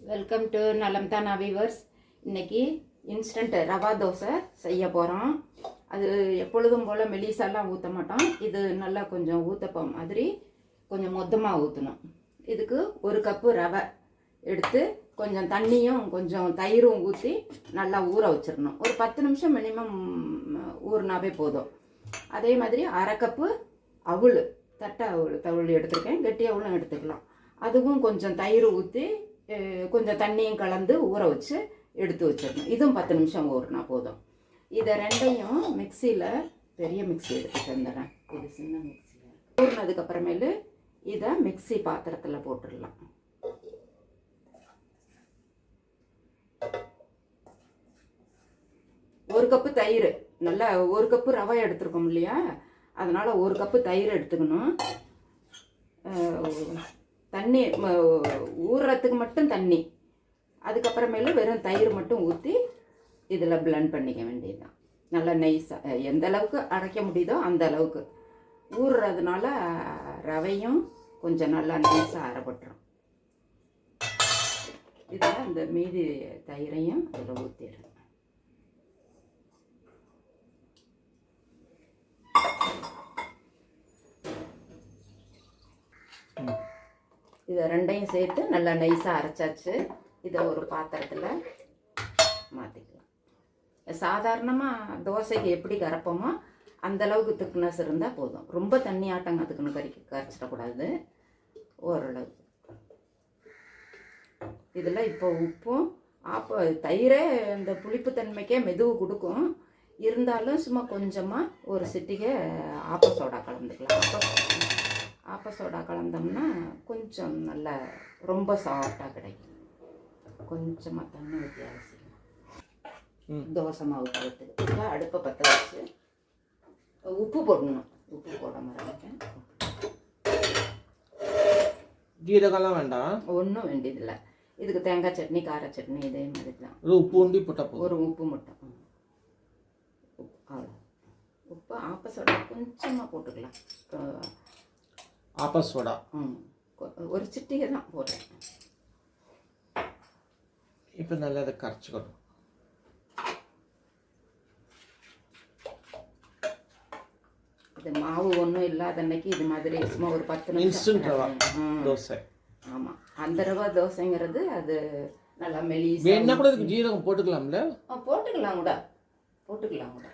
Welcome to நலம் தானா viewers. இன்றைக்கி இன்ஸ்டன்ட் ரவா தோசை செய்ய போகிறோம். அது எப்பொழுதும் போல் மெலிசாலாம் ஊற்ற மாட்டோம். இது நல்லா கொஞ்சம் ஊற்றப்பம் மாதிரி கொஞ்சம் மொத்தமாக ஊற்றணும். இதுக்கு 1 கப்பு ரவை எடுத்து கொஞ்சம் தண்ணியும் கொஞ்சம் தயிரும் ஊற்றி நல்லா ஊற வச்சிடணும். ஒரு 10 நிமிஷம் மினிமம் ஊறினாவே போதும். அதே மாதிரி 1/2 கப்பு அவுள், தட்டை அவுள் எடுத்துருக்கேன். கெட்டி அவுளும் எடுத்துக்கலாம். அதுவும் கொஞ்சம் தயிர் ஊற்றி கொஞ்சம் தண்ணியும் கலந்து ஊற வச்சு எடுத்து வச்சிடணும். இதுவும் 10 நிமிஷம் ஊறினா போதும். இதை ரெண்டையும் மிக்சியில், பெரிய மிக்சி எடுத்துட்டு வந்துடுறேன். இது சின்ன மிக்சியில் ஊறினதுக்கப்புறமேலு இதை மிக்சி பாத்திரத்தில் போட்டுடலாம். ஒரு கப்பு தயிர், நல்லா 1 கப்பு ரவை எடுத்துருக்கோம் இல்லையா, அதனால் 1 கப்பு தயிர் எடுத்துக்கணும். தண்ணி ஊறுறதுக்கு மட்டும் தண்ணி, அதுக்கப்புறமேல வெறும் தயிர் மட்டும் ஊற்றி இதில் பிளெண்ட் பண்ணிக்க வேண்டியதுதான். நல்லா நைஸாக எந்த அளவுக்கு அரைக்க முடியுதோ அந்த அளவுக்கு. ஊறுறதுனால ரவையும் கொஞ்சம் நல்லா நைஸாக அரைப்பட்டுரும். இதில் இந்த மீதி தயிரையும் அதில் ஊற்றிடுறேன். இதை ரெண்டையும் சேர்த்து நல்லா நைஸாக அரைச்சாச்சு. இதை ஒரு பாத்திரத்தில் மாற்றிக்கலாம். சாதாரணமாக தோசைக்கு எப்படி கரைப்போமோ அந்தளவுக்கு திக்னஸ் இருந்தால் போதும். ரொம்ப தண்ணி ஆட்டம் அதுக்குன்னு கரைச்சிடக்கூடாது. ஓரளவுக்கு. இதில் இப்போ உப்பும் தயிரே இந்த புளிப்புத்தன்மைக்கே மெதுவு கொடுக்கும். இருந்தாலும் சும்மா கொஞ்சமாக ஒரு சிட்டிகை ஆப்ப சோடா கலந்துக்கலாம். ஆப்ப சோடா கலந்தோம்னா கொஞ்சம் நல்லா ரொம்ப சாஃப்டாக கிடைக்கும். கொஞ்சமாக தண்ணி ஊற்றி அரைச்சிக்கலாம். தோசை மாவு கலத்துக்கு அடுப்பை பற்ற வச்சு உப்பு போடணும். உப்பு போட மறந்துட்டேன். ஜீரகம்லாம் வேண்டாம், ஒன்றும் வேண்டியதில்லை. இதுக்கு தேங்காய் சட்னி, கார சட்னி இதே மாதிரி தான். உப்பு உண்டி போட்டால் ஒரு உப்பு மட்டும். அவ்வளோ உப்பு. ஆப்ப சோடா கொஞ்சமாக போட்டுக்கலாம். ஆப்ப சோடா ஒரு சிட்டிகை தான் போட்டேன். இப்போ நல்லா அதை கரைச்சிக்கணும். இது மாவு ஒன்றும் இல்லாத அன்னைக்கு இது மாதிரி சும்மா ஒரு 10 இன்ஸ்டன்ட் ரவா தோசை. ஆமாம், அந்த ரவா தோசைங்கிறது அது நல்லா மெலிசா. என்ன கூட இதுக்கு ஜீரகம் போட்டுக்கலாம்ல? போட்டுக்கலாம் கூட, போட்டுக்கலாம் கூட.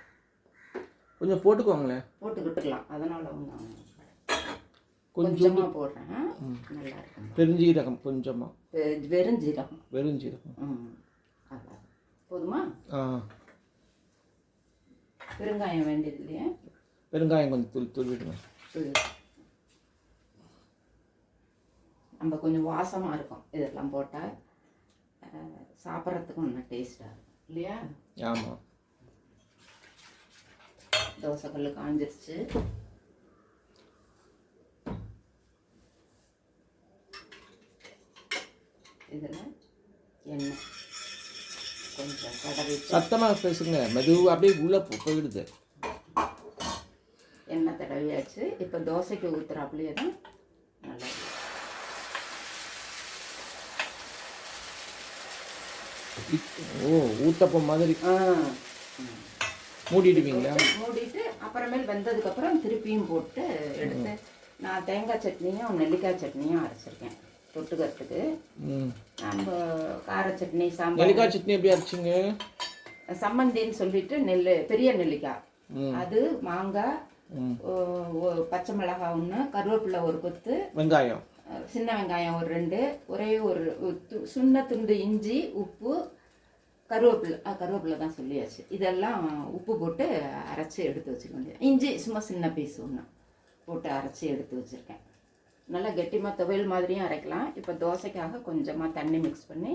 கொஞ்சம் போட்டுக்கோங்களேன். போட்டுக்கிட்டுக்கலாம். அதனால ஒன்றும் கொஞ்சமாக போடுறேன். நல்லா இருக்கும். பெருஞ்சீரகம் கொஞ்சமாக. வெறுஞ்சீரகம். வெறுஞ்சீரகம் அதான் போதுமா? பெருங்காயம் வேண்டியது இல்லையா? பெருங்காயம் கொஞ்சம் தூவிடுங்க. நம்ம கொஞ்சம் வாசமாக இருக்கும். இதெல்லாம் போட்டால் சாப்பிட்றதுக்கும் இன்னும் டேஸ்டாக இருக்கும் இல்லையா? ஆமாம். தோசைக்கல் காஞ்சிருச்சு. இதில் எண்ணெய் கொஞ்சம் தடவி. சத்தமாக பேசுங்க, மெதுவாக அப்படியே உள்ளே போயிடுது. எண்ணெய் தடவியாச்சு. இப்போ தோசைக்கு ஊற்றுறாப்புலையே தான் நல்லா. ஊத்தப்பம் மாதிரி மூடிடுவீங்களா? மூடிட்டு அப்புறமேல் வெந்ததுக்கப்புறம் திருப்பியும் போட்டு எடுத்து நான் தேங்காய் சட்னியும் நெல்லிக்காய் சட்னியும் அரைச்சிருக்கேன் தொட்டுக்கிறதுக்கு. நம்ம கார சட்னி, சாம்பார். நெல்லிக்காய் சட்னி எப்படி அரைச்சிங்க? சம்மந்தின்னு சொல்லிட்டு பெரிய நெல்லிக்காய், அது மாங்காய், பச்சை மிளகாய் 1, கருவேப்பிலை 1 கொத்து, வெங்காயம், சின்ன வெங்காயம் ஒரு 2, ஒரே ஒரு சின்ன துண்டு இஞ்சி, உப்பு, கருவேப்பிலை தான் சொல்லியாச்சு. இதெல்லாம் உப்பு போட்டு அரைச்சி எடுத்து வச்சுக்க வேண்டியது. இஞ்சி சும்மா சின்ன பீஸ் 1 போட்டு அரைச்சி எடுத்து வச்சுருக்கேன். நல்லா கெட்டிமாக துவையல் மாதிரியும் அரைக்கலாம். இப்போ தோசைக்காக கொஞ்சமாக தண்ணி மிக்ஸ் பண்ணி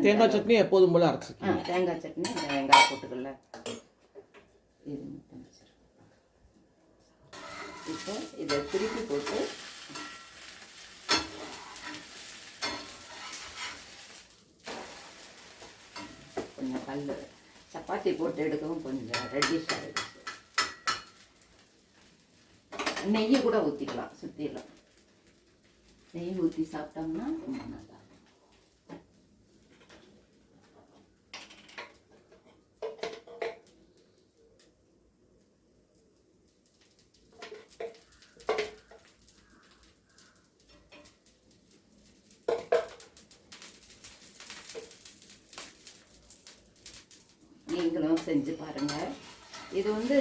தேங்காய் சட்னி எப்போதும் போல் அரைச்சிக்கலாம். தேங்காய் சட்னி வெங்காயம் போட்டுக்கல. இது மட்டும் வச்சுருக்கேன். இப்போ இதை திருப்பி போட்டு கொஞ்சம் கல் சப்பாத்தி போட்டு எடுக்கவும் கொஞ்சம் ரெட்டிஷ் ஆகிடுச்சு. நெய்யை கூட ஊற்றிக்கலாம். சுற்றிலும் நெய் ஊற்றி சாப்பிட்டோம்னா ரொம்ப நல்லா இருக்கும். நீங்களும் செஞ்சு பாருங்கள். இது வந்து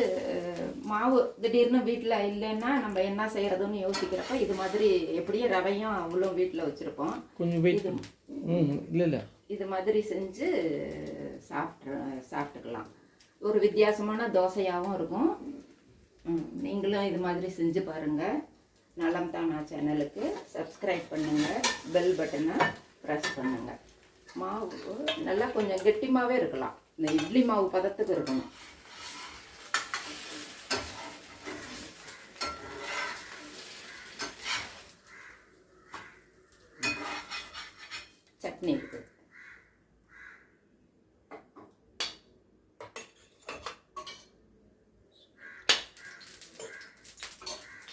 மாவு திடீர்னு வீட்டில் இல்லைன்னா நம்ம என்ன செய்கிறதுன்னு யோசிக்கிறப்ப இது மாதிரி எப்படியும் ரவையும் அவ்வளோ வீட்டில் வச்சுருப்போம். கொஞ்சம் வெயிட். இல்லை இது மாதிரி செஞ்சு சாப்பிட்டுக்கலாம். ஒரு வித்தியாசமான தோசையாகவும் இருக்கும். நீங்களும் இது மாதிரி செஞ்சு பாருங்கள். நலம் தானா சேனலுக்கு சப்ஸ்கிரைப் பண்ணுங்கள், பெல் பட்டனை ப்ரெஸ் பண்ணுங்கள். மாவு நல்லா கொஞ்சம் கெட்டிமாகவே இருக்கலாம். இந்த இட்லி மாவு பதத்துக்கு இருக்கணும். சட்னி இருக்குது.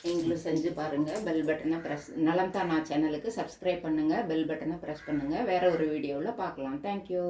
நீங்களும் செஞ்சு பாருங்கள். பெல் பட்டனை ப்ரெஸ் நலம் தானா சேனலுக்கு சப்ஸ்கிரைப் பண்ணுங்கள், பெல் பட்டனை ப்ரெஸ் பண்ணுங்கள். வேறு ஒரு வீடியோவில் பார்க்கலாம். தேங்க்யூ.